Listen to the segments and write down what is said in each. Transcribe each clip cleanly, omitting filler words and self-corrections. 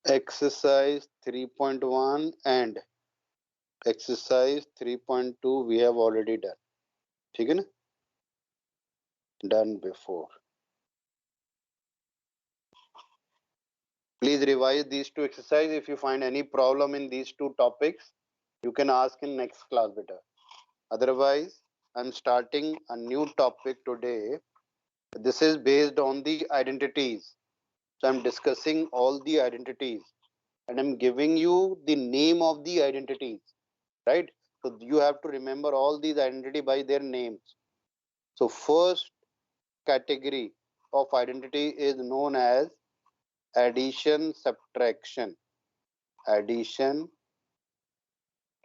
Exercise 3.1 and exercise 3.2 we have already done. ठीक है ना? Done before. Please revise these two exercises. If you find any problem in these two topics, you can ask in next class better. Otherwise, I'm starting a new topic today. This is based on the identities. So I'm discussing all the identities and I'm giving you the name of the identities, right? So you have to remember all these identity by their names. So first category of identity is known as addition subtraction. Addition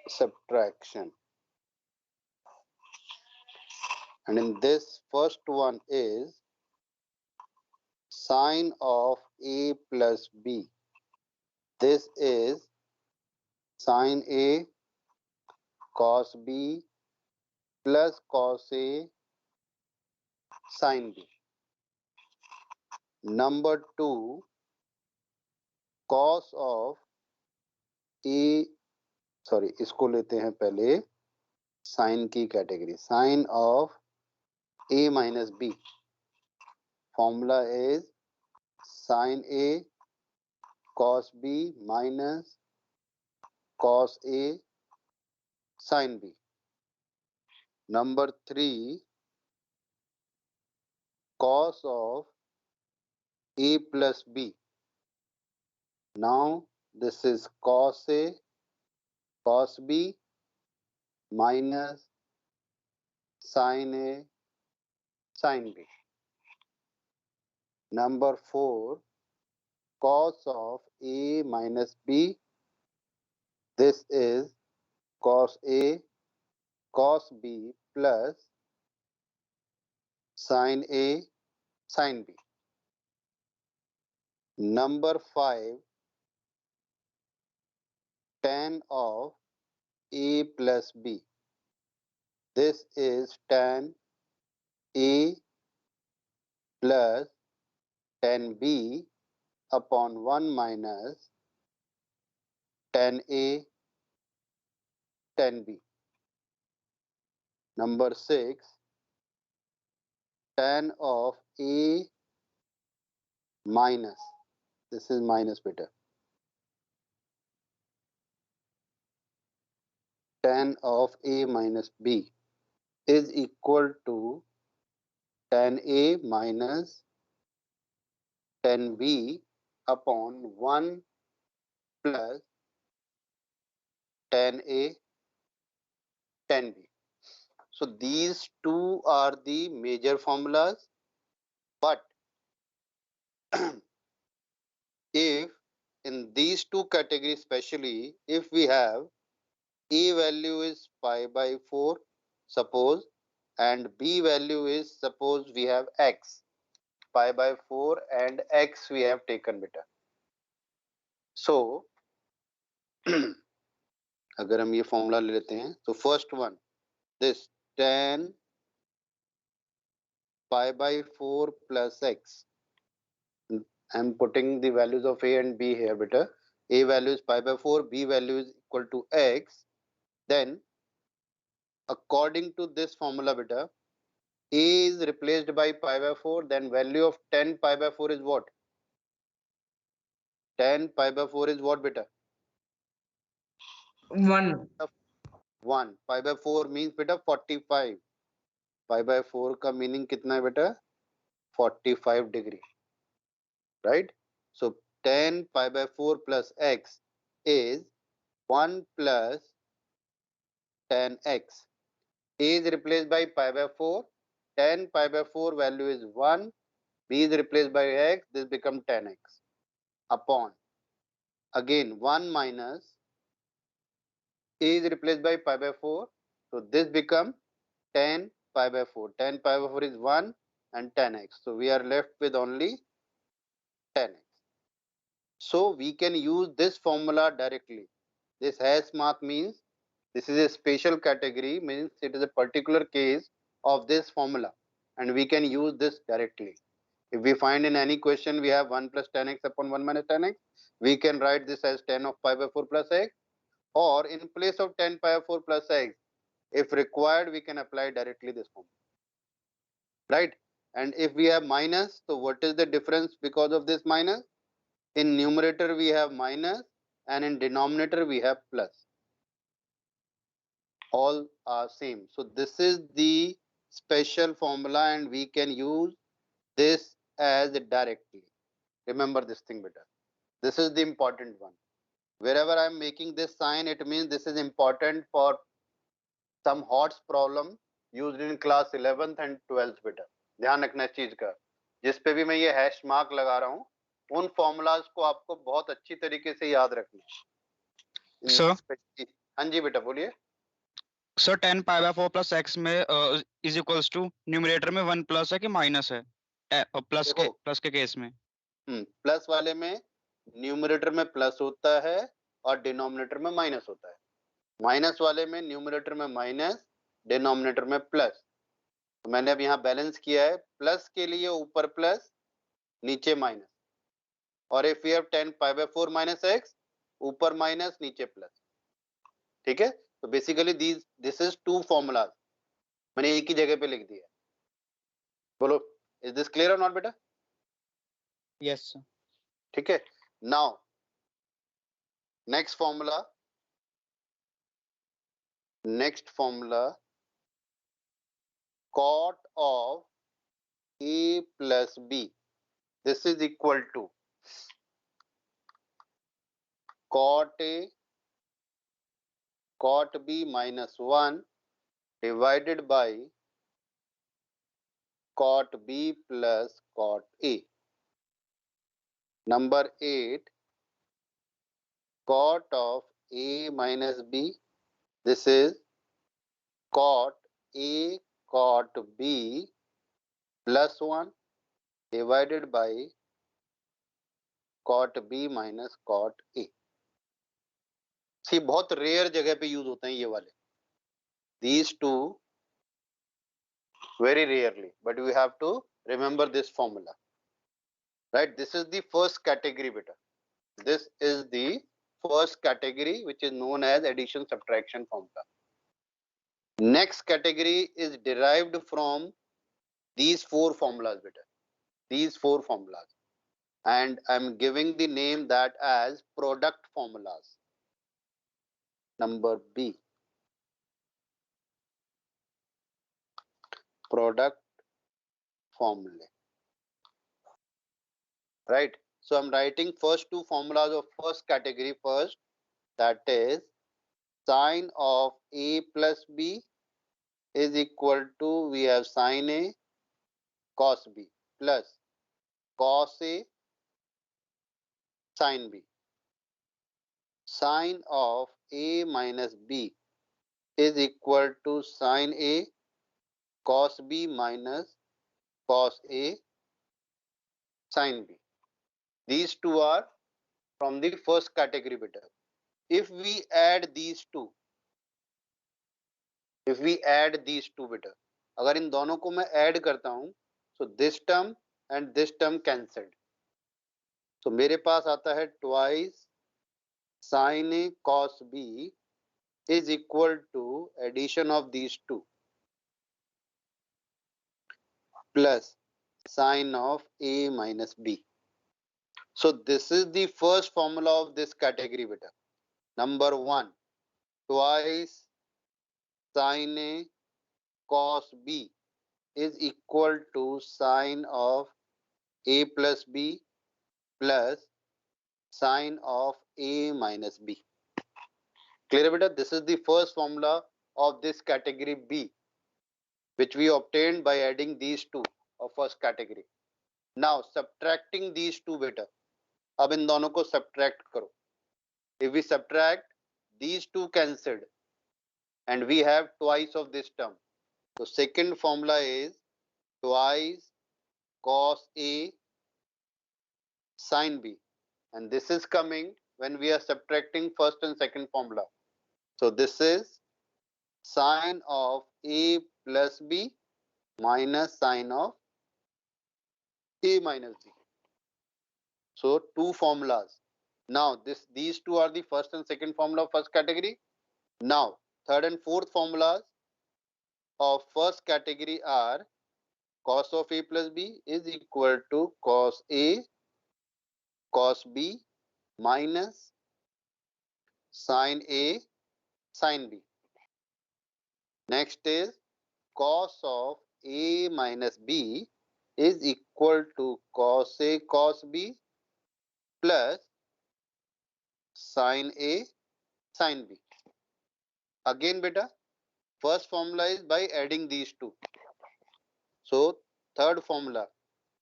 subtraction. And in this first one is sine of a plus b. This is sine a cos b plus cos a sine b. Number two, cos of a, sorry इसको लेते हैं पहले sine की category. Sine of a minus b. Formula is sin a cos b minus cos a sin b. Number three, cos of a plus b. Now this is cos a cos b minus sin a sin b. Number four, cos of a minus b. This is cos a cos b plus sin a sin b. Number five, tan of a plus b. This is tan a plus tan b upon 1 minus tan a tan b. Number 6, tan of a minus. This is minus beta. Tan of a minus b is equal to tan a minus tan b upon 1 plus tan a tan b. So these two are the major formulas, but if in these two categories especially, if we have a value is pi by 4 suppose, and b value is suppose we have x, pi by 4 and x we have taken beta. So अगर हम ये formula ले लेते हैं तो first one this tan pi by 4 plus x. I'm putting the values of a and b here beta. A value is pi by 4, b value is equal to x. Then according to this formula beta, a is replaced by pi by 4, then value of 10 pi by 4 is what? 10 pi by 4 is what beta? 1. 1. Pi by 4 means beta 45. Pi by 4 का meaning कितना है बेटा? 45 degree. Right? So 10 pi by 4 plus x is 1 plus 10x. A is replaced by pi by 4. 10 pi by 4 value is 1. B is replaced by x. This becomes 10x upon. Again 1 minus a is replaced by pi by 4. So this becomes 10 pi by 4. 10 pi by 4 is 1 and 10x. So we are left with only 10x. So we can use this formula directly. This hash mark means this is a special category, means it is a particular case of this formula and we can use this directly. If we find in any question we have 1 plus 10x upon 1 minus 10x, we can write this as 10 of pi by 4 plus x, or in place of 10 pi by 4 plus x, if required, we can apply directly this formula, right? And if we have minus, so what is the difference because of this minus? In numerator we have minus and in denominator we have plus. All are same. So this is the special formula and we can use this as directly. Remember this thing better. This is the important one. Wherever I am making this sign, it means this is important for some HOTS problem used in class 11th and 12th बेटा. ध्यान रखना इस चीज का. जिस पे भी मैं ये हैश मार्क लगा रहा हूँ, उन फॉर्मूलाज को आपको बहुत अच्छी तरीके से याद रखना है. सर, हाँ जी बेटा बोलिए. Sir 10 pi by 4 plus x में इज इक्वल्स टू न्यूमरेटर में 1 प्लस है कि माइनस है? प्लस के केस में प्लस वाले में न्यूमरेटर में प्लस होता है और डिनोमिनेटर में माइनस होता है. माइनस वाले में न्यूमरेटर में माइनस, डिनोमिनेटर में प्लस. तो मैंने अब यहाँ बैलेंस किया है. प्लस के लिए ऊपर प्लस, नीचे माइनस. और if you have 10 pi by 4 minus x, ऊपर माइनस नीचे प्लस. ठीक है. तो basically this is two formulas, मैंने एक ही जगह पे लिख दिया. बोलो, इज दिस क्लियर और नॉट बेटा? Yes sir. ठीक है. Now next formula, cot of a plus b, this is equal to cot a cot b minus 1 divided by cot b plus cot a. Number 8, cot of a minus b, this is cot a cot b plus 1 divided by cot b minus cot a. सी बहुत rare जगह पे use होते हैं ये वाले. These two very rarely, but we have to remember this formula, right? This is the first category beta. This is the first category which is known as addition subtraction formula. Next category is derived from these four formulas beta. These four formulas, and I'm giving the name that as product formulas. Number B, product formula, right? So I'm writing first two formulas of first category first, that is sine of a plus b is equal to, we have sine a cos b plus cos a sine b. Sine of a minus b is equal to sine a cos b minus cos a sine b. These two are from the first category beta. If we add these two beta, अगर इन दोनों को मैं add करता हूं, so this term and this term cancelled. So मेरे पास आता है twice sin a cos b is equal to addition of these two plus sin of a minus b. So this is the first formula of this category beta. Number 1, twice sin a cos b is equal to sin of a plus b plus sin of a minus b. Clear beta? This is the first formula of this category B, which we obtained by adding these two of first category. Now subtracting these two beta. अब इन दोनों को subtract करो. If we subtract, these two cancelled and we have twice of this term. So second formula is twice cos A sin B, and this is coming when we are subtracting first and second formula. So this is sin of A plus B minus sin of A minus B. So two formulas. Now these two are the first and second formula of first category. Now third and fourth formulas of first category are cos of A plus B is equal to cos A cos B minus sin A sin B. Next is cos of A minus B is equal to cos A cos B plus sin A sin B. Again beta, first formula is by adding these two. So third formula,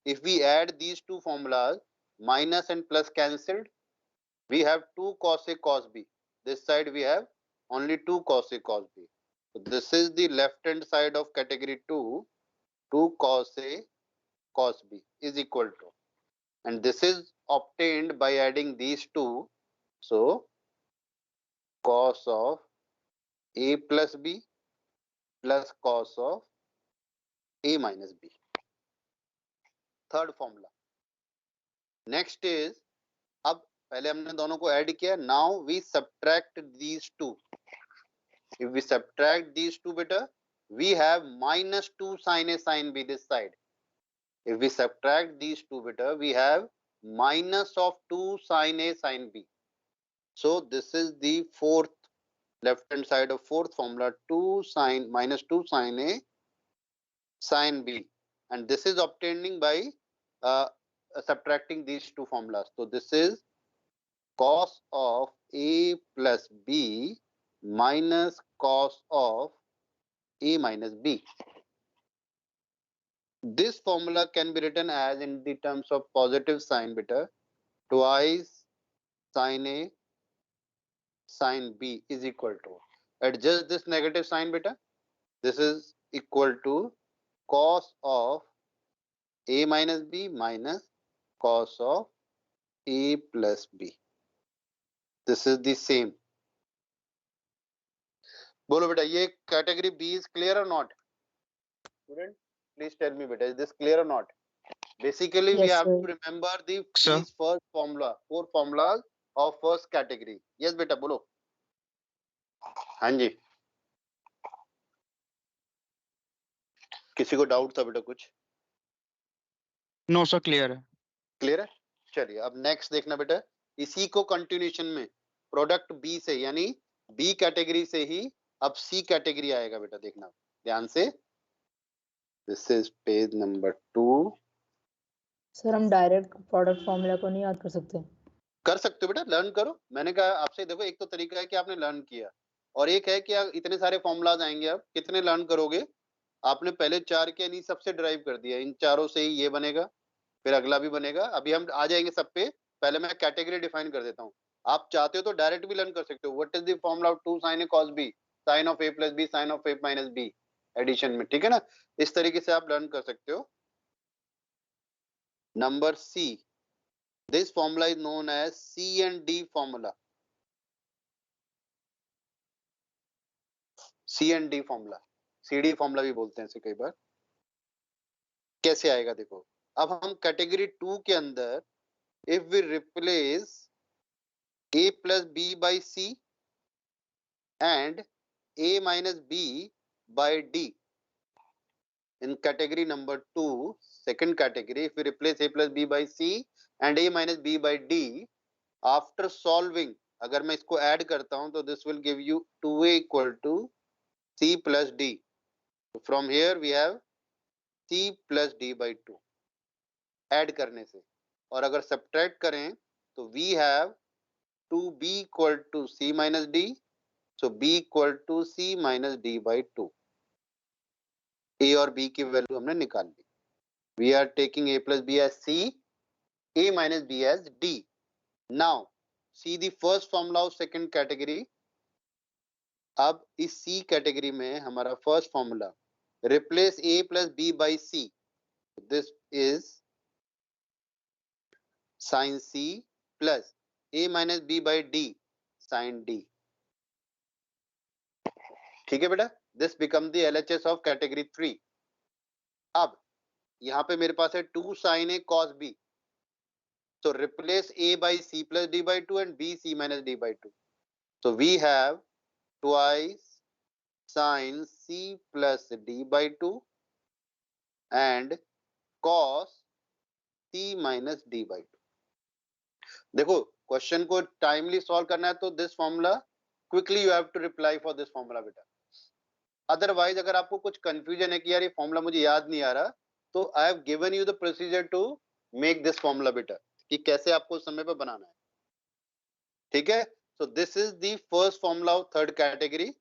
if we add these two formulas, minus and plus cancelled, we have 2 cos A cos B. This side we have only 2 cos A cos B. So this is the left hand side of category 2, 2 cos A cos B is equal to, and this is obtained by adding these two. So cos of A plus B plus cos of A minus B. Third formula. Next is, अब पहले हमने दोनों को add किया, now we subtract these two. If we subtract these two बेटा, we have -2 sin A sin B this side. If we subtract these two beta, we have minus of 2 sin A sin B. So this is the fourth left hand side of fourth formula, -2 sin A sin B, and this is obtaining by subtracting these two formulas. So this is cos of A plus B minus cos of A minus B. This formula can be written as, in the terms of positive sign beta, twice sin A sin B is equal to, adjust this negative sign beta, this is equal to cos of A minus B minus cos of A plus B. This is the same. बोलो बेटा, ये category B is clear और not? Student please tell me बेटा, is this clear और not? Basically we have to remember these first formula, 4 formulas of first category. Yes बेटा बोलो. हाँ जी, किसी को डाउट था बेटा कुछ? नो सर, क्लियर है. क्लियर है. चलिए अब नेक्स्ट देखना बेटा, इसी को कंटिन्यूएशन में प्रोडक्ट बी से, यानी बी कैटेगरी से ही अब सी कैटेगरी आएगा बेटा, देखना ध्यान से. This is page number 2. Sir हम डायरेक्ट प्रोडक्ट फॉर्मूला को नहीं याद कर सकते? कर सकते हो बेटा, लर्न करो. मैंने कहा आपसे, देखो एक तो तरीका है कि आपने लर्न किया, और एक है कि इतने सारे फॉर्मूलाज आएंगे, आप कितने लर्न करोगे? आपने पहले 4 के नहीं सबसे ड्राइव कर दिया, इन चारों से ही ये बनेगा, फिर अगला भी बनेगा. अभी हम आ जाएंगे सब पे. पहले मैं कैटेगरी डिफाइन कर देता हूँ. आप चाहते हो तो डायरेक्ट भी लर्न कर सकते हो. What is the formula of 2 sin A cos B, sin of A plus B, sin of A minus B addition में, ठीक है ना? इस तरीके से आप लर्न कर सकते हो. Number C, this formula is known as C and D formula. C and D formula, CD formula भी बोलते हैं इसे कई बार. कैसे आएगा देखो, अब हम कैटेगरी 2 के अंदर if we replace A plus B by C and A minus B by D, in category number 2, second category, if we replace A plus B by C and A minus B by D, after solving, अगर मैं इसको add करता हूं तो this will give you 2A equal to C plus D. So from here we have C plus D by 2 add करने से, और अगर सब्ट्रैक्ट करें तो we have 2B equal to C minus D. So B equal to C minus D by 2. A और B की value हमने निकाल ली. We are taking A plus B as C, A minus B as D. Now see the first formula of second category. अब इस C category में हमारा first formula, replace A plus B by C. This is sin C plus A minus B by D sin D. ठीक है बेटा, this becomes the LHS of category 3. अब यहाँ पे मेरे पास है 2 sin A cos B. So replace A by C plus D by 2 and B C minus D by 2. So we have twice sin C plus D by 2 and cos C minus D by 2. देखो question को timely solve करना है तो this formula quickly you have to reply for this formula बेटा. Otherwise अगर आपको कुछ confusion है कि यार ये फॉर्मूला मुझे याद नहीं आ रहा, तो I have given you the procedure to make this formula बेटा, कि कैसे आपको उस समय पे बनाना है. ठीक है. सो this is the first formula of third category.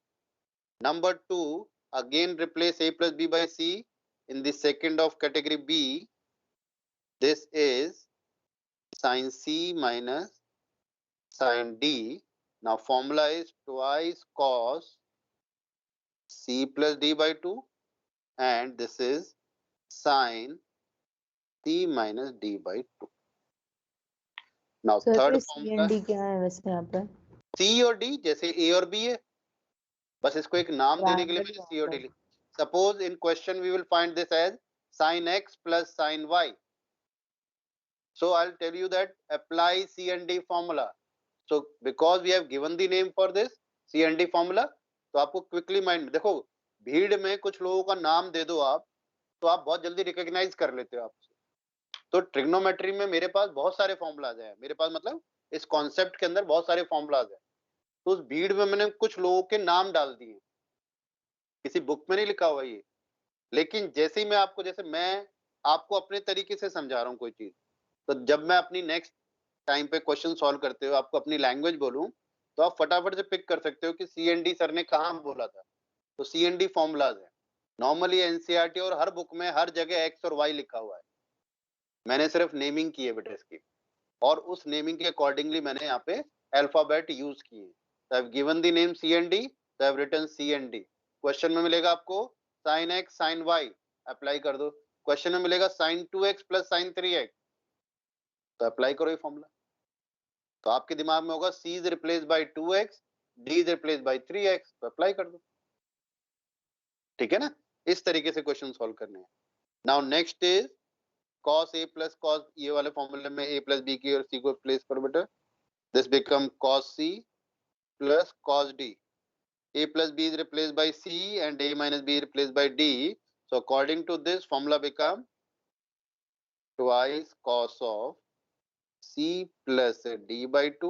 Number 2, again replace a plus b by c. In the second of category B, this is sin C minus sin D. Now formula is twice cos C plus D by 2 and this is sin C minus D by 2. Now sir third C formula, and D क्या है वैसे यहाँ पे? C और D जैसे A और B है, बस इसको एक नाम देने के लिए मैंने C और D लिखा. Suppose in question we will find this as sin X plus sin Y. So I'll tell you that apply C and D formula. So because we have given the name for this C and D formula, तो आपको quickly mind में देखो, भीड़ में कुछ लोगों का नाम दे दो आप, तो आप बहुत जल्दी रिकॉग्नाइज कर लेते हो आपसे. तो ट्रिग्नोमेट्री में मेरे पास बहुत सारे फॉर्मूलाज हैं, मेरे पास मतलब इस कॉन्सेप्ट के अंदर बहुत सारे फॉर्मूलाज हैं. तो उस भीड़ में मैंने कुछ लोगों के नाम डाल दिए, किसी बुक में नहीं लिखा हुआ ये. लेकिन जैसे ही मैं आपको, जैसे मैं आपको अपने तरीके से समझा रहा हूँ कोई चीज, तो जब मैं अपनी नेक्स्ट टाइम पे क्वेश्चन सॉल्व करते हो आपको अपनी लैंग्वेज बोलूं, तो आप फटाफट से पिक कर सकते हो कि सी एन डी सर ने कहाँ बोला था. तो सी एन डी फॉर्मूलाज है. नॉर्मली एनसीईआरटी और हर बुक में हर जगह एक्स और वाई लिखा हुआ है. मैंने सिर्फ नेमिंग की है बेटा इसकी, और उस नेमिंग के अकॉर्डिंगली मैंने यहाँ पे अल्फाबेट यूज किए. तो I have given the name C N D, तो I have written C N D. Question में मिलेगा आपको sin x sin y, apply कर दो. क्वेश्चन में मिलेगा sin 2x plus sin 3x, तो अप्लाई करो ये फॉर्मूला. तो आपके दिमाग में होगा c is replace by 2x, d is replace by 3x, तो अप्लाई कर दो. ठीक है ना. इस तरीके से क्वेश्चन सॉल्व करने हैं. Now next is cos a plus cos, ये वाले फॉर्मूले में a plus b की और c को प्लेस करो बेटा. This become cos c plus cos d. A plus b is replaced by c and a minus b is replaced by d. So according to this formula become twice cos of c plus d by 2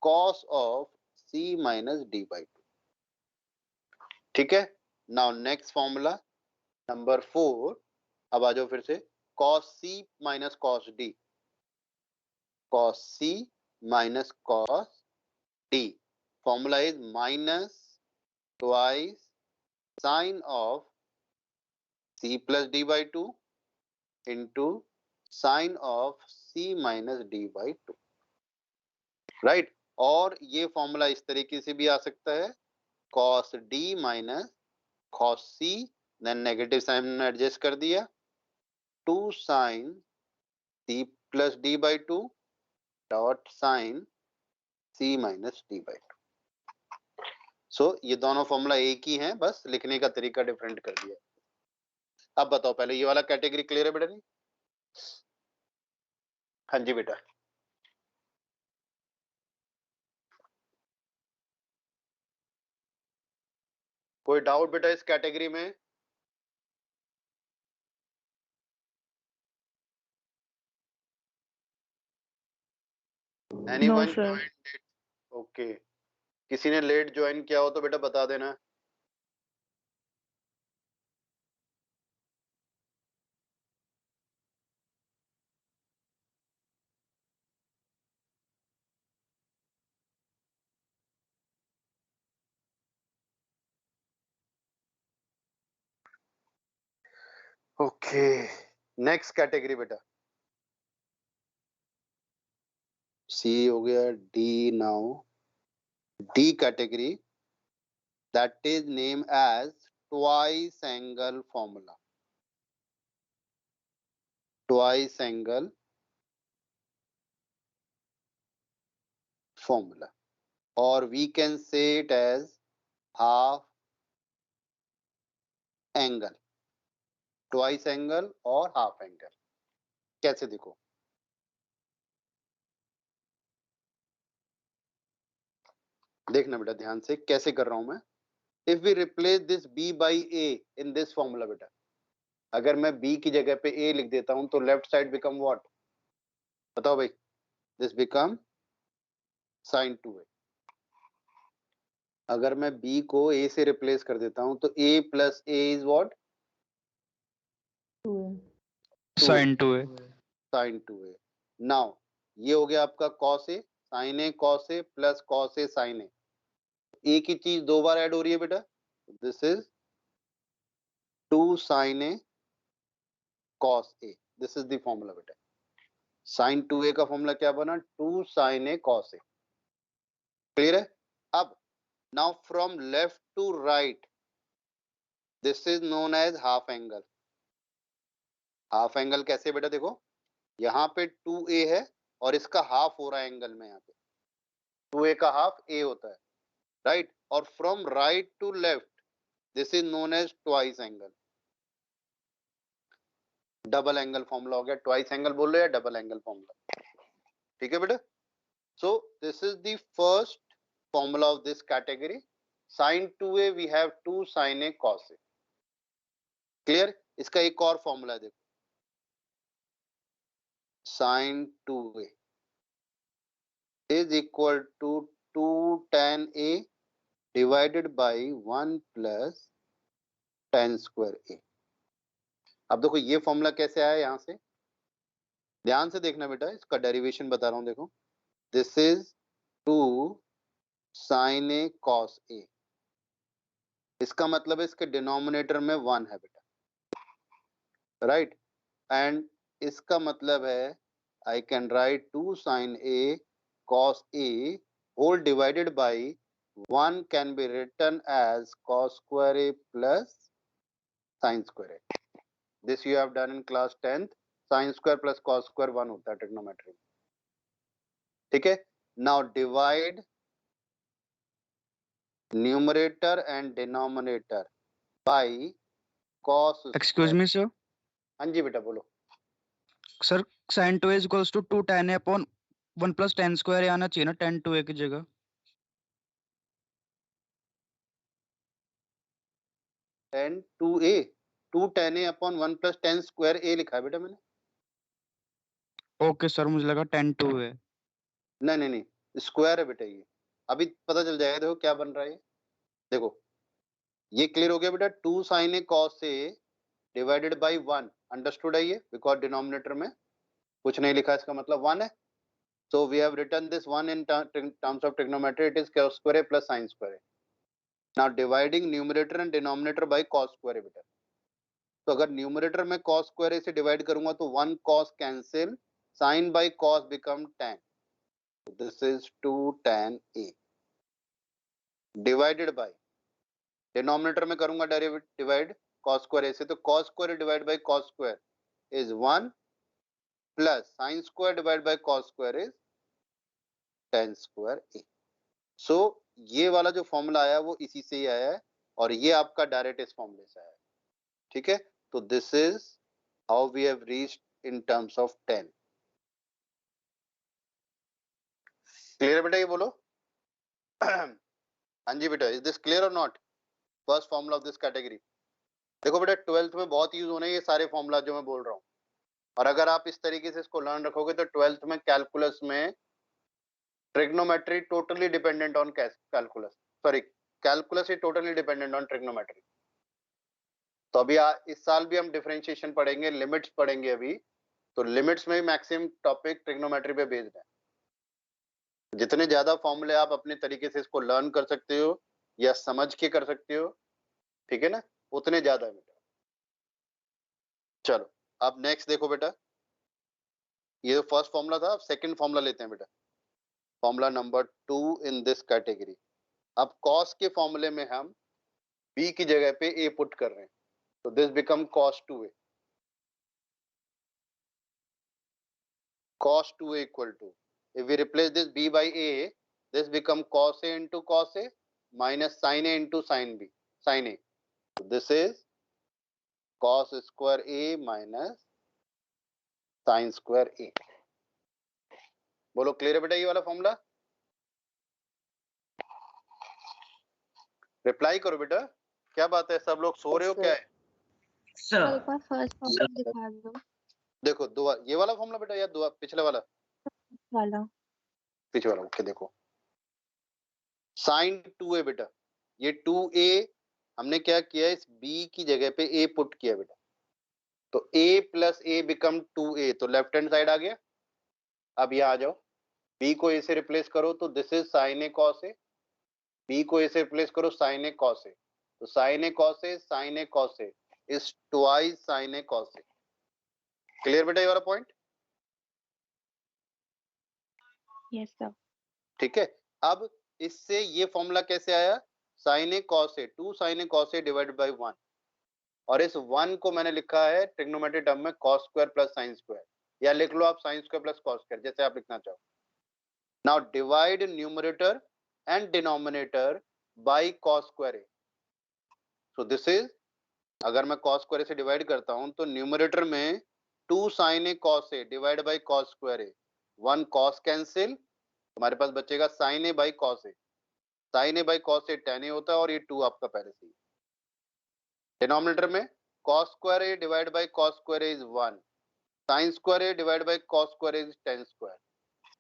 cos of c minus d by 2. ठीक है. Now next formula number 4. अब आ जाओ फिर से, cos c minus cos d. Cos c minus cos d. Formula is minus twice sin of c plus d by 2 into sin of c minus d by 2. Right. और ये formula इस तरीके से भी आ सकता है, cos d minus cos c, then negative sine में adjust कर दिया, 2 sin c plus d by 2 dot sin c minus d by 2. So ये दोनों फॉर्मूला एक ही हैं, बस लिखने का तरीका डिफरेंट कर दिया. अब बताओ पहले ये वाला कैटेगरी क्लियर है बेटा? नहीं. हाँ जी बेटा. कोई डाउट बेटा इस कैटेगरी में? Anyone joined it? ओके. किसी ने लेट ज्वाइन किया हो तो बेटा बता देना. ओके. नेक्स्ट कैटेगरी बेटा, सी हो गया, D. Now D category, that is name as twice angle formula. Twice angle formula, और we can say it as half angle. Twice angle और हाफ एंगल। कैसे देखो, देखना बेटा ध्यान से कैसे कर रहा हूं मैं। If we replace this b by a in this formula बेटा, अगर मैं b की जगह पे a लिख देता हूं तो लेफ्ट साइड बिकम व्हाट, बताओ भाई, दिस बिकम sin 2a। अगर मैं b को a से रिप्लेस कर देता हूं तो a plus a is what, 2a। sin 2a। sin 2a। Now ये हो गया आपका cos a, sin a cos a plus cos a sin a। एक ही चीज दो बार ऐड हो रही है बेटा, this is 2 sin a cos a, this is the formula बेटा। sin 2a का फॉर्मूला क्या बना, 2 sin a cos a। Clear है। अब now from left to right this is known as half angle. Half angle कैसे बेटा, देखो यहाँ पे 2a है और इसका हाफ हो रहा है एंगल में, यहाँ पे 2a का हाफ a होता है, राइट। और from right to left this is known as twice angle. Double angle formula हो गया, ट्वाइस एंगल बोल रहे हैं या डबल एंगल फॉर्मूला, ठीक है बेटा। So this is the first formula of this category. sin 2a we have 2 sin a cos a। Clear. इसका एक और फॉर्मूला है, देखो sin 2a is equal to 2 tan a divided by 1 plus tan square a। अब देखो ये formula कैसे आया, यहां से ध्यान से देखना बेटा, इसका डेरिवेशन बता रहा हूं, देखो this is 2 sin a cos a। इसका मतलब है इसके डिनोमिनेटर में 1 है बेटा, राइट। एंड इसका मतलब है I can write 2 sin a cos a whole divided by 1 can be written as cos square a plus sin square a। This you have done in class 10th। sin square plus cos square 1 होता है trigonometry में, ठीक है। Now divide numerator and denominator by cos excuse square। Me sir. हाँ जी बेटा बोलो। Sir sin 2a is equals to 2 tan a upon 1 plus tan square आना चाहिए ना, tan 2a की जगह। 10 2a 2 tan a upon 1 plus tan square a लिखा है बेटा मैंने। ओके सर, मुझे लगा tan 2 है। नहीं नहीं नहीं, स्क्वायर है बेटा ये, अभी पता चल जाएगा, देखो क्या बन रहा है ये। देखो ये क्लियर हो गया बेटा, 2 sin a cos a divided by 1, understood है ये, बिकॉज डिनोमिनेटर में कुछ नहीं लिखा, इसका मतलब 1 है। So we have written this 1 in terms of trigonometry, it is cos square a plus sin square a। Now dividing numerator and denominator by cos square a बेटा। तो अगर न्यूमरेटर में cos square a से divide करूंगा तो 1 cos cancel, sin by cos become tan। This is 2 tan a divided by denominator में करूंगा divide cos square a से, तो cos square divide by cos square is 1 plus sin square divide by cos square is tan square a। सो ये वाला जो formula आया वो इसी से ही आया है, और ये आपका डायरेक्ट इस फॉर्मूले से आया है, ठीक है। तो this is how we have reached in terms of 10। Clear बेटा, ये बोलो। हाँ जी बेटा, इज दिस क्लियर और not, first formula of this category. देखो बेटा 12th में बहुत यूज होने ये सारे फॉर्मूला जो मैं बोल रहा हूँ, और अगर आप इस तरीके से इसको लर्न रखोगे तो 12th में कैलकुलस में trigonometry totally dependent on calculus, sorry calculus is totally dependent on trigonometry. तो अभी इस साल भी हम डिफरेंशिएशन पढ़ेंगे, लिमिट्स पढ़ेंगे अभी, तो लिमिट्स में मैक्सिमम टॉपिक ट्रिग्नोमेट्री पे बेस्ड है। जितने ज्यादा फॉर्मूले आप अपने तरीके से इसको लर्न कर सकते हो या समझ के कर सकते हो, ठीक है ना, उतने ज्यादा है बेटा। चलो अब नेक्स्ट देखो बेटा, ये फर्स्ट फॉर्मूला था, अब सेकंड फॉर्मूला लेते हैं बेटा, formula number 2 in this category. अब cos के फॉर्मूले में हम b की जगह पे a पुट कर रहे हैं, तो this become cos 2a। cos 2a equal to, if we replace this b by a, this become cos a into cos a minus sin a into sin b, sin a। So this is cos square A minus sine square A. बोलो clear है बेटा ये वाला formula? Reply करो बेटा, क्या बात है, सब लोग सो रहे हो क्या है? सर एक बार फर्स्ट फॉर्मूला दिखा दो देखो दो, ये वाला फॉर्मूला बेटा या दो पिछले वाला? वाला। पीछे वाला, ओके। देखो साइन 2a बेटा, ये 2a हमने क्या किया, इस b की जगह पे a पुट किया बेटा, तो a plus a become 2a, तो लेफ्ट हैंड साइड आ गया। अब यहाँ आ जाओ, b को a से रिप्लेस करो तो this is sine a cos a, b को a से रिप्लेस करो साइन ए कॉस ए, तो sine a cos a sine a cos a is twice sine a cos a. Clear बेटा ये वाला पॉइंट? Yes sir. ठीक है। अब इससे ये फॉर्मूला कैसे आया, sine a cos a, 2 sine a cos a divided by 1, और इस 1 को मैंने लिखा है ट्रिग्नोमेट्रिक टर्म में cos square plus sine square, या लिख लो आप sine square plus cos square, जैसे आप लिखना चाहो। Now divide numerator and denominator by cos square a. So this is, अगर मैं कॉस स्क्वायर से डिवाइड करता हूं तो न्यूमरेटर में 2 sine a cos a divide by cos square a, 1 cos cancel, हमारे पास बचेगा sine a by cos a, sine a by cos a tan a होता है, और ये 2 आपका पहले से ही। डिनोमिनेटर में cos square A divide by cos square a is 1, sin square A divide by cos square a is tan square,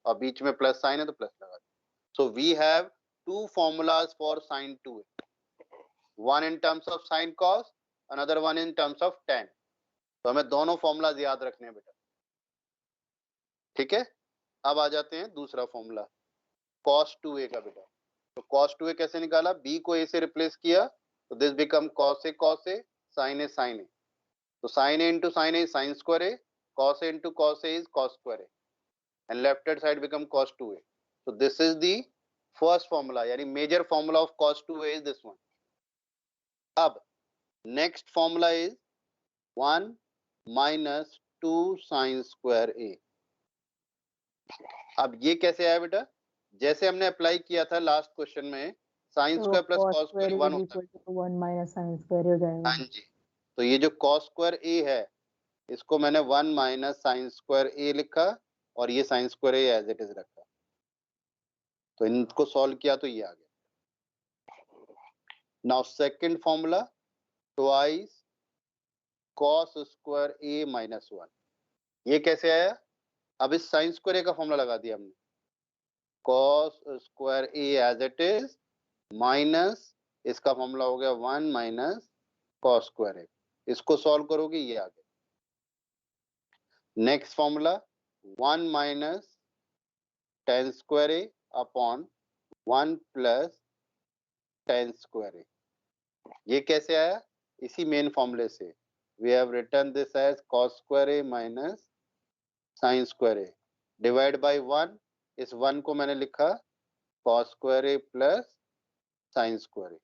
और बीच में प्लस साइन है तो प्लस लगा। So we have 2 formulas for sin 2a, one in terms of sin cos, another one in terms of tan। तो हमें दोनों formulas याद रखने हैं बेटा, ठीक है। अब आ जाते हैं दूसरा फॉर्मूला cos 2a का बेटा। तो cos 2a कैसे निकाला, b को a से रिप्लेस किया तो this become cos a sin a sin a, तो sin a into sin a sin square a, cos a into cos a is cos square a, and left hand side become cos 2a। so this is the first formula, यानी major formula of cos 2a is this one। अब next formula is 1 minus 2 sin square a। अब ये कैसे आया बेटा, जैसे हमने apply किया था लास्ट क्वेश्चन में, sign square plus cos square 1 होता है, 1 माइनस साइन स्क्वायर हो जाएगा। हाँ जी। तो ये जो कॉस स्क्वायर ए है, इसको मैंने 1 माइनस साइन स्क्वायर ए लिखा, और ये sine square A as it is रखा, तो इनको सॉल्व किया तो ये आ गया। Now second formula twice cos square A minus 1, ये कैसे आया, अब इस साइन स्क्वायर ए का फॉर्मूला लगा दिया हमने, cos square A as it is minus इसका फॉर्मूला हो गया 1 माइनस कॉस स्क्वायर ए, इसको सॉल्व करोगे ये आ गया। Next formula 1 minus tan square A upon 1 plus tan square A, ये कैसे आया, इसी मेन फॉर्मूले से। We have written this as cos square A minus sine square A divide by 1, इस 1 को मैंने लिखा cos square A plus sine square A,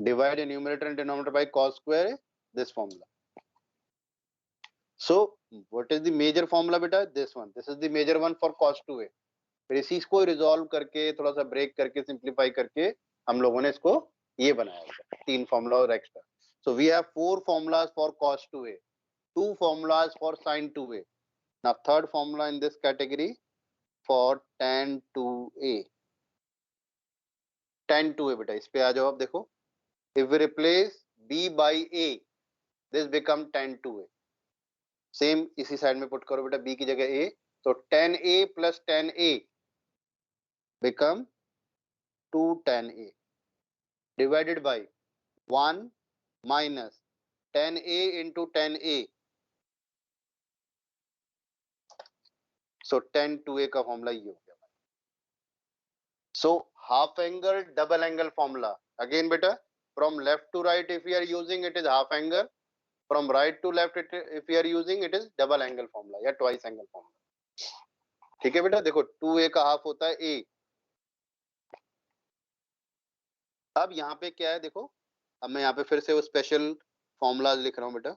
divide numerator and denominator by cos square है, this formula। So what is the major formula बेटा, this one, this is the major one for cos 2a। फिर इसी को resolve करके थोड़ा सा break करके simplify करके हम लोगों ने इसको ये बनाया, 3 फॉर्मूला और extra. So we have 4 formulas for cos 2a, 2 formulas for sin 2a। Now third formula in this category for tan 2a, tan 2a बेटा, इस पे आ जाओ। अब देखो, if we replace b by a, this become tan 2a। Same इसी side में put करो बेटा, b की जगह a, तो tan a plus tan a become 2 tan a divided by 1 minus tan a into tan a, so tan 2a का formula ये हो गया। so half angle double angle formula again बेटा, from left to right if we are using it is half angle, from right to left if we are using it is double angle formula या twice angle formula। ठीक है बेटा, देखो 2a का half होता है a। अब यहाँ पे क्या है देखो, अब मैं यहाँ पे फिर से वो स्पेशल फॉर्मूलाज लिख रहा हूँ बेटा।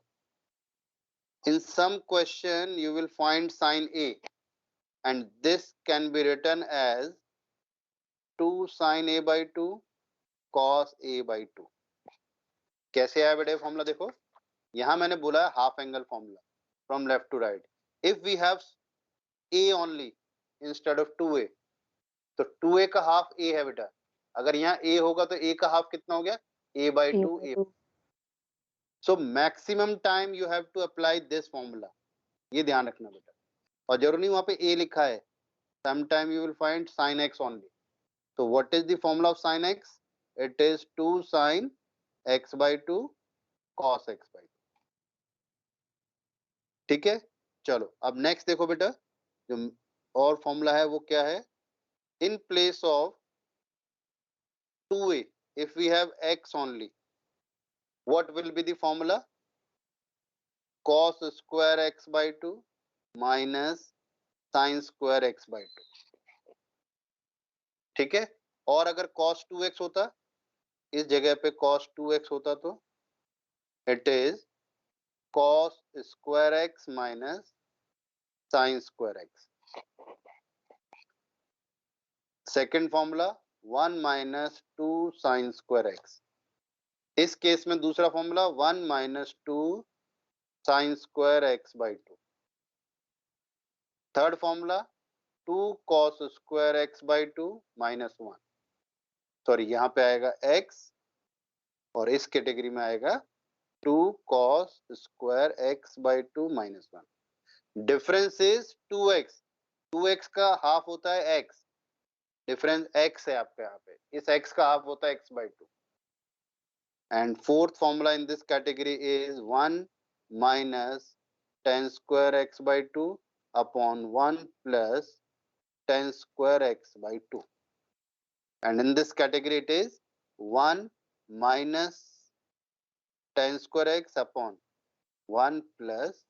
in some question you will find sin a and this can be written as 2 sin a by 2 cos a by 2। कैसे आया बेटा फॉर्मूला, देखो यहाँ मैंने बोला है half angle formula from left to right. If we have a only instead of 2a, तो 2a का हाफ a है बेटा. अगर यहाँ a होगा तो a का हाफ कितना हो गया? a by 2 a. So maximum time you have to apply this formula. ये ध्यान रखना बेटा. और जरूरी नहीं वहां पे a लिखा है. Sometime you will find sin x only. So what is the formula of sin x? It is 2 sin x by 2 cos x by 2. ठीक है, चलो अब नेक्स्ट देखो बेटा, जो और फॉर्मूला है वो क्या है? In place of 2a, if we have x only, what will be the formula? Cos square x by 2 minus sin square x by 2. ठीक है, और अगर cos 2x होता, इस जगह पे cos 2x होता तो it is cos square x minus sin square x. Second formula 1 minus 2 sin square x. इस केस में दूसरा formula 1 minus 2 sin square x by 2. Third formula 2 cos square x by 2 minus 1. Sorry, यहाँ पे आएगा x और इस category में आएगा 2 cos square x by 2 minus 1. Difference is 2x. 2x का हाफ होता है x. डिफरेंस x है आपके यहाँ पे, इस x का हाफ होता है x by 2. And fourth formula in this category is 1 minus tan square x by 2 upon 1 plus tan square x by 2. And in this category it is 1 minus tan square x upon 1 plus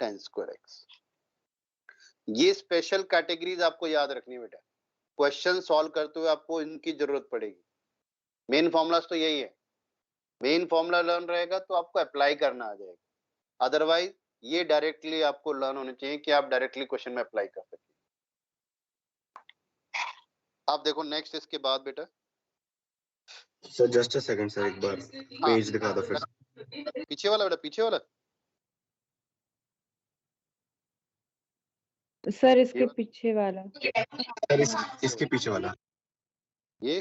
tan square x. ये special categories आपको याद रखनी है बेटा. Question solve करते हुए आपको इनकी जरूरत पड़ेगी. मेन फॉर्मूलाज तो यही है. मेन फॉर्मूला लर्न रहेगा तो आपको अप्लाई करना आ जाएगा. अदरवाइज ये डायरेक्टली आपको लर्न होने चाहिए कि आप डायरेक्टली क्वेश्चन में अप्लाई कर सकें. आप देखो नेक्स्ट इसके बाद बेटा. Sir just a second sir, एक बार पेज दिखा दो फिर. पीछे वाला बेटा, पीछे वाला. सर इसके पीछे वाला. सर इसके पीछे वाला. ये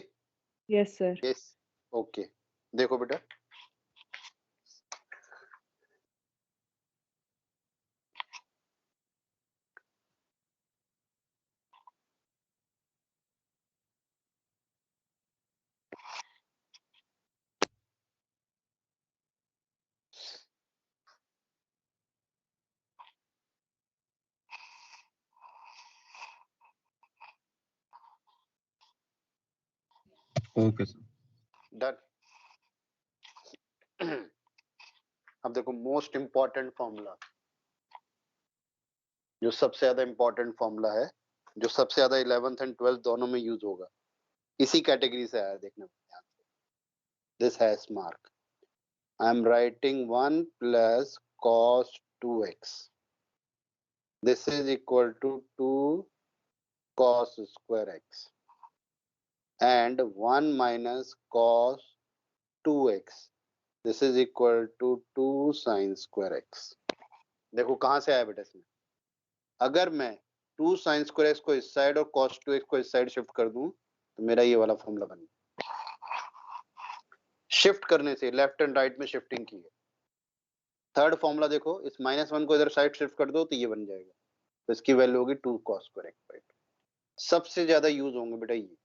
यस सर. Yes, okay. देखो बेटा, ओके सर. डन. अब देखो मोस्ट इंपॉर्टेंट फॉर्मूला, जो सबसे ज्यादा इंपॉर्टेंट फॉर्मूला है, जो सबसे ज्यादा 11th एंड 12th दोनों में यूज होगा, इसी कैटेगरी से आया. देखना ध्यान से. This has mark. I am writing 1 plus cos 2x. This is equal to 2 cos square x and 1 minus cos 2x. This is equal to 2 sin square x. देखो कहां से आया बेटा इसमें. अगर मैं 2 sin square x को इस साइड और cos 2x को इस साइड शिफ्ट कर दूं तो मेरा ये वाला फॉर्मूला बन गया. शिफ्ट करने से लेफ्ट एंड राइट में शिफ्टिंग की है. थर्ड फॉर्मूला देखो, इस -1 को इधर साइड शिफ्ट कर दो तो ये बन जाएगा. तो इसकी वैल्यू होगी 2 cos square x by 2. सबसे ज्यादा यूज होंगे बेटा ये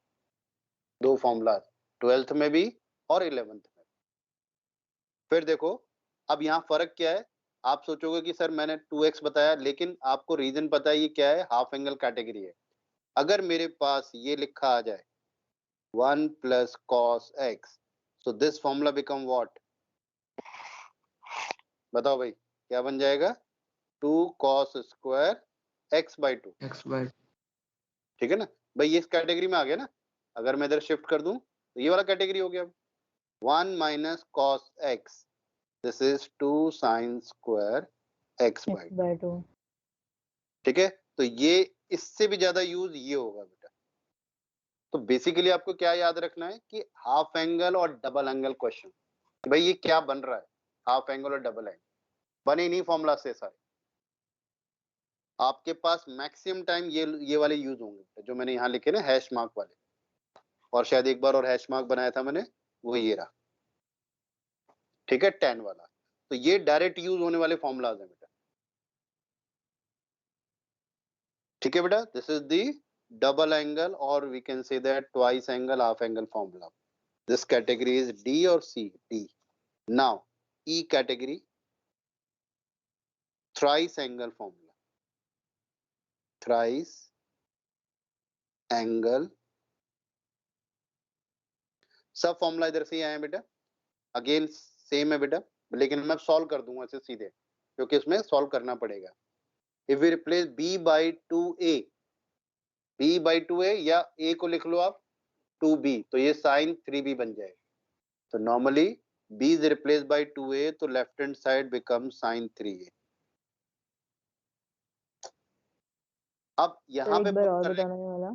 दो फॉर्मूला, 12th में भी और 11th में. फिर देखो अब यहाँ फर्क क्या है. आप सोचोगे कि सर मैंने 2x बताया, लेकिन आपको रीजन पता है ये क्या है, हाफ एंगल कैटेगरी है. अगर मेरे पास ये लिखा आ जाए 1 plus cos x, so this formula become what? बताओ भाई क्या बन जाएगा? 2 cos square x by 2. ठीक है ना भाई, ये इस कैटेगरी में आ गया ना. अगर मैं इधर शिफ्ट कर दूं तो ये वाला कैटेगरी हो गया. 1 minus cos x. This is 2 sin square x by 2. ठीक है, तो ये इससे भी ज्यादा यूज ये होगा बेटा. तो बेसिकली आपको क्या याद रखना है कि हाफ एंगल और डबल एंगल क्वेश्चन, भाई ये क्या बन रहा है, हाफ एंगल और डबल एंगल. बने नहीं फॉर्मूला से सारे। आपके पास मैक्सिमम टाइम ये वाले यूज होंगे जो मैंने यहाँ लिखे ना हैश मार्क वाले, और शायद एक बार और हैश मार्क बनाया था मैंने, वो ये रहा, ठीक है, 10 वाला। तो ये डायरेक्ट यूज होने वाले फॉर्मूलाज हैं बेटा, ठीक है बेटा। This is the double angle और we can say that twice angle, half angle formula. This category is D और C, D. Now E category, thrice angle formula, thrice angle. सब फॉर्मूला इधर से ही आए हैं बेटा, अगेन सेम है बेटा, लेकिन मैं सॉल्व कर दूंगा इसे सीधे, क्योंकि इसमें सॉल्व करना पड़ेगा। If we replace b by 2a, b by 2a, या a को लिख लो आप 2b, तो ये साइन 3b बन जाएगा। तो normally b is replace by 2a, तो left hand side become sine 3a। अब सर यहाँ पे एक बार पुट और कर बताना ये वाला।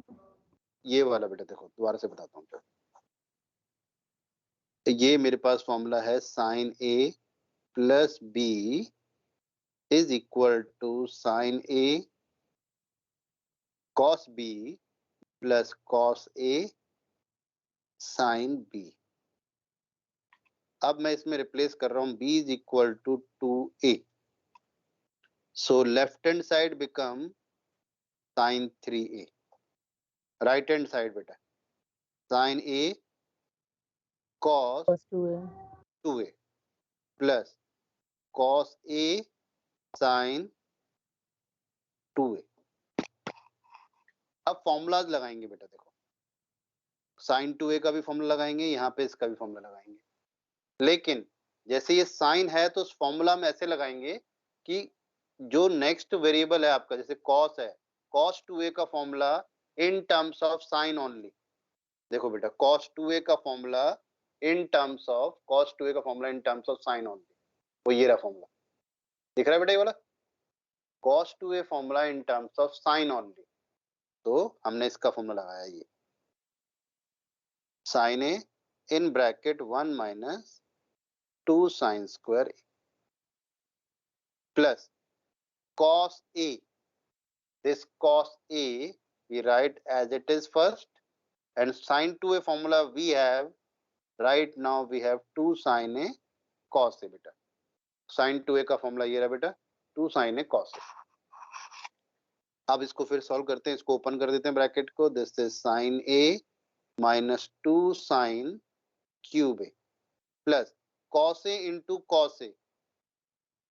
ये वाला बेटा, देखो दोबारा से बताता हूँ। तो ये मेरे पास फॉर्मूला है sine a plus b is equal to sine a cos b plus cos a sine b। अब मैं इसमें रिप्लेस कर रहा हूं b is equal to 2a, so left hand side become sine 3a। Right hand side बेटा sine a cos cos 2a 2a plus cos a sine 2a। अब formulas लगाएंगे बेटा, देखो साइन 2a का भी फॉर्मूला लगाएंगे, यहाँ पे इसका भी फॉर्मूला लगाएंगे, लेकिन जैसे ये साइन है तो उस फॉर्मूला में ऐसे लगाएंगे कि जो नेक्स्ट वेरिएबल है आपका, जैसे cos है, cos 2a का formula in terms of sine only. देखो बेटा cos 2a का formula in terms of, cos 2a का formula in terms of sine only, वो ये रहा फॉर्मूला, दिख रहा है बेटा ये वाला cos 2a formula in terms of sine only. तो हमने इसका फॉर्मूला लगाया ये sine a in bracket 1 minus 2 sine square plus cos a, this cos a we write as it is first, and sin 2a formula we have right now, we have 2 sin a cos a बेटा, sin 2a का formula ये रहा बेटा 2 sin a cos a। अब इसको फिर solve करते हैं, इसको ओपन कर देते हैं ब्रैकेट को, this is sin a minus 2 sin cube a plus cos a into cos a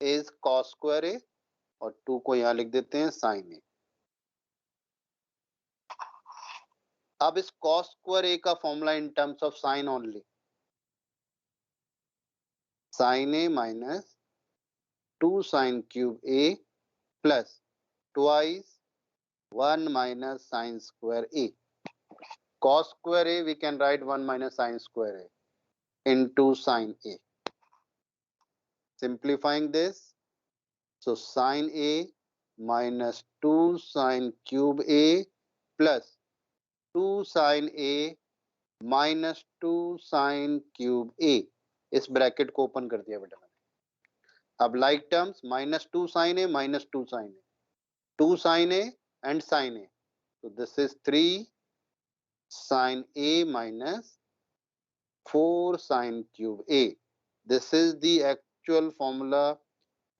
is cos square a, और 2 को यहाँ लिख देते हैं sin a। अब इस cos स्क्वायर a का formula in terms of sine only, sin a minus 2 sin cube a plus twice 1 minus sin square a। cos square a we can write 1 minus sin square a into sin a, simplifying this, so sin a minus 2 sin cube a plus 2 sin a minus 2 sine cube a, इस bracket को open कर दिया बेटा मैंने। अब like terms minus 2 sine a minus 2 sine a, 2 sine a and sine a, so this is 3 sin a minus 4 sin cube a. This is the actual formula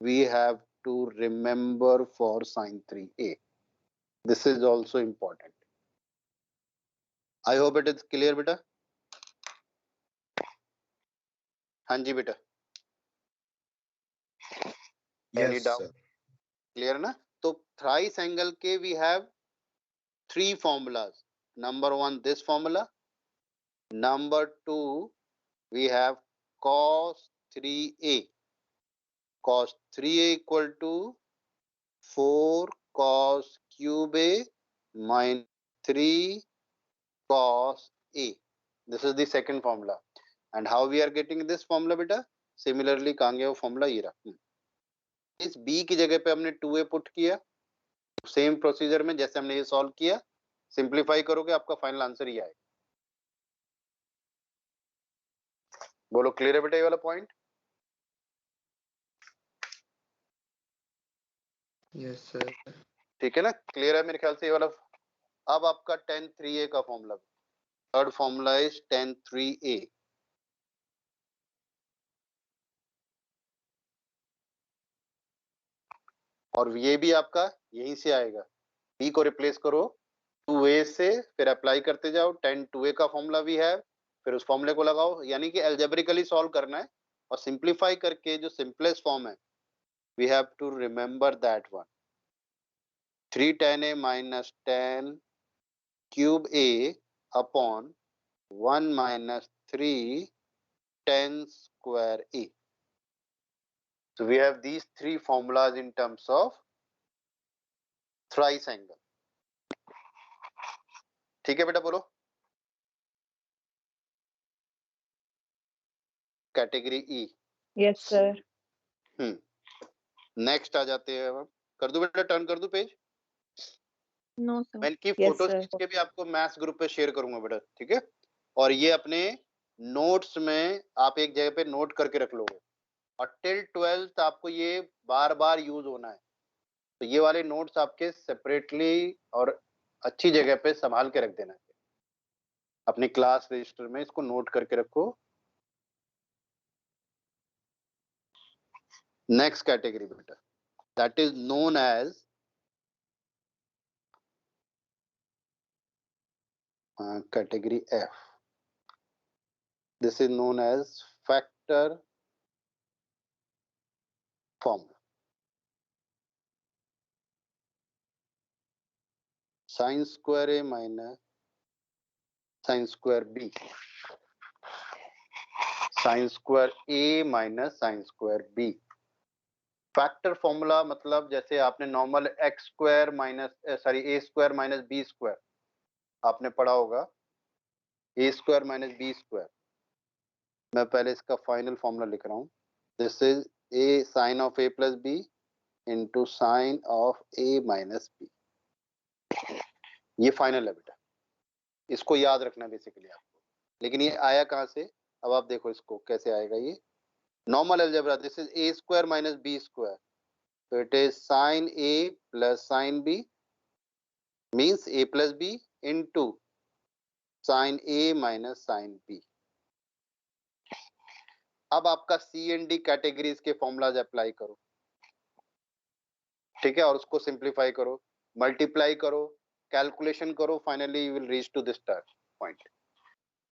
we have to remember for sin 3a. This is also important. I hope it is clear बेटा। हाँ जी बेटा, any Yes, doubt? sir. Clear ना? तो thrice angle के we have 3 formulas. Number 1 this formula, number 2 we have cos 3a, cos 3a equal to 4 cos cube a minus 3 cos a. This is the second formula. And how we are getting this formula बेटा? Similarly कहाँ गया वो formula ये रहा, इस b की जगह पे हमने 2a पुट किया, सेम प्रोसीजर में जैसे हमने ये सॉल्व किया, सिंप्लीफाई करोगे आपका फाइनल आंसर ये आएगा। बोलो क्लियर है बेटा ये वाला पॉइंट? Yes, sir. ठीक है ना, क्लियर है मेरे ख्याल से ये वाला। अब आपका 10(3a) का formula, third formula is 10(3a). और ये भी आपका यहीं से आएगा, b को रिप्लेस करो 2a से, फिर अप्लाई करते जाओ, 10(2a) का फॉर्मूला भी है, फिर उस फॉर्मूले को लगाओ, यानी कि एल्जेब्रिकली सॉल्व करना है और सिंप्लीफाई करके जो सिंपलेस्ट फॉर्म है, we have to remember that one, 310a minus 10 cube a upon 1 minus 3 10 square a. So we have these three formulas in terms of thrice angle. ठीक है बेटा, बोलो category E. Yes sir. Next आ जाते हैं हम, कर दूं बेटा, टर्न कर दूं पेज? No, sir. मैं इनकी Yes, फोटोज sir. खींच के भी आपको मैथ्स ग्रुप पे शेयर करूंगा बेटा, ठीक है? और ये अपने नोट्स में आप एक जगह पे नोट करके रख लोगे, और टिल 12th आपको ये बार बार यूज होना है। तो ये वाले नोट्स आपके सेपरेटली और अच्छी जगह पे संभाल के रख देना है, अपने क्लास रजिस्टर में इसको नोट करके रखो। नेक्स्ट कैटेगरी बेटा, that is known as category F. This is known as factor formula. Sine square A minus sine square B, sine square A minus sine square B. Factor formula मतलब जैसे आपने normal X square minus sorry A square minus B square आपने पढ़ा होगा, A square minus B square. मैं पहले इसका final formula लिख रहा हूँ, this is a sine of A plus B into sine of A minus b. ये फाइनल है बेटा, इसको याद रखना बेसिकली आपको। लेकिन ये आया कहाँ से, अब आप देखो इसको कैसे आएगा। ये normal algebra, this is a square minus B square, so it is sin A plus sin B means A plus B into sin A minus sin B। अब आपका सी एंड डी कैटेगरीज के फॉर्मूलाज अप्लाई करो, ठीक है, और उसको simplify करो, multiply करो, कैलकुलेशन करो, finally you will reach to this point.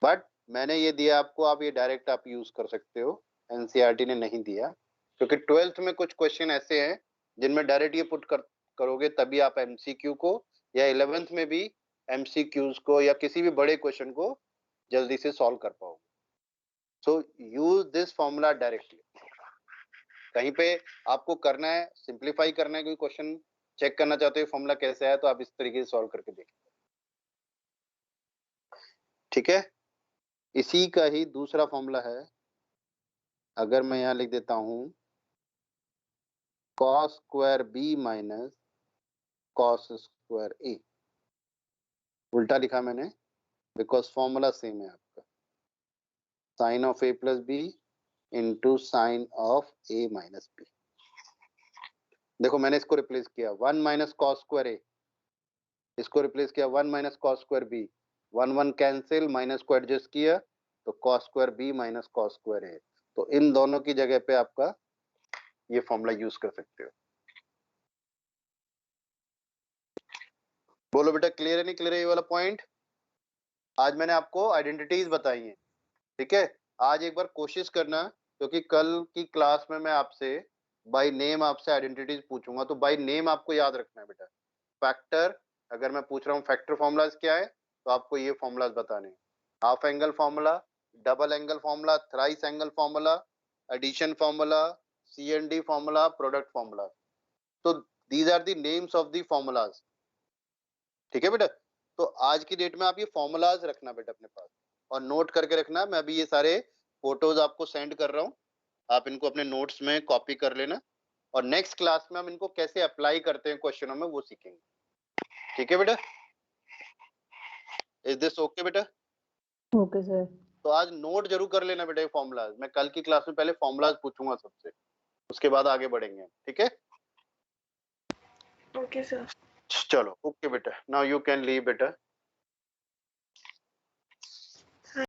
But मैंने ये दिया आपको, आप ये डायरेक्ट आप यूज कर सकते हो, एनसीईआरटी ने नहीं दिया, क्योंकि 12th में कुछ क्वेश्चन ऐसे हैं जिनमें डायरेक्ट ये पुट करोगे तभी आप एमसीक्यू को, या 11th में भी एमसीक्यूज को, या किसी भी बड़े क्वेश्चन को जल्दी से सॉल्व कर पाओगे। सो यूज दिस फॉर्मूला डायरेक्टली। कहीं पे आपको करना है, सिंप्लीफाई करना है, कोई क्वेश्चन चेक करना चाहते हो फॉर्मूला कैसे है, तो आप इस तरीके से सॉल्व करके देखिए, ठीक है? इसी का ही दूसरा फॉर्मूला है, अगर मैं यहाँ लिख देता हूं cos square B minus cos square A, उल्टा लिखा मैंने बिकॉज फॉर्मूला सेम है आपका, sine of A plus B into sine of A minus B. देखो मैंने इसको रिप्लेस किया 1 माइनस कॉस स्क्वायर ए, इसको रिप्लेस किया 1 minus cos square B, 1 1 cancel, minus को एडजस्ट किया तो cos square B minus cos square A. तो इन दोनों की जगह पे आपका ये फॉर्मूला यूज कर सकते हो। बोलो बेटा, क्लियर है नहीं क्लियर है ये वाला पॉइंट? आज मैंने आपको आइडेंटिटीज बताई हैं, ठीक है? आज एक बार कोशिश करना, क्योंकि कल की क्लास में मैं आपसे बाय नेम आपसे आइडेंटिटीज पूछूंगा, तो बाय नेम आपको याद रखना है बेटा। फैक्टर, अगर मैं पूछ रहा हूँ फैक्टर फॉर्मूलाज क्या है, तो आपको ये फॉर्मूलाज बताने हैं, half angle formula, double angle formula, thrice angle formula, addition formula, CND formula, product formula. तो these are the names of the formulas, ठीक है बेटा? तो आज की डेट में आप ये फॉर्मूलाज रखना बेटा अपने पास और नोट करके रखना। मैं अभी ये सारे फोटोज आपको सेंड कर रहा हूँ, आप इनको अपने नोट्स में कॉपी कर लेना, और नेक्स्ट क्लास में हम इनको कैसे अप्लाई करते हैं क्वेश्चनों में वो सीखेंगे, ठीक है बेटा? इज दिस ओके बेटा? Okay sir. तो आज नोट जरूर कर लेना बेटा ये फॉर्मूलाज। मैं कल की क्लास में पहले फॉर्मूलाज पूछूंगा सबसे, उसके बाद आगे बढ़ेंगे, ठीक है? Okay, sir. चलो ओके बेटा, नाउ यू कैन लीव बेटा.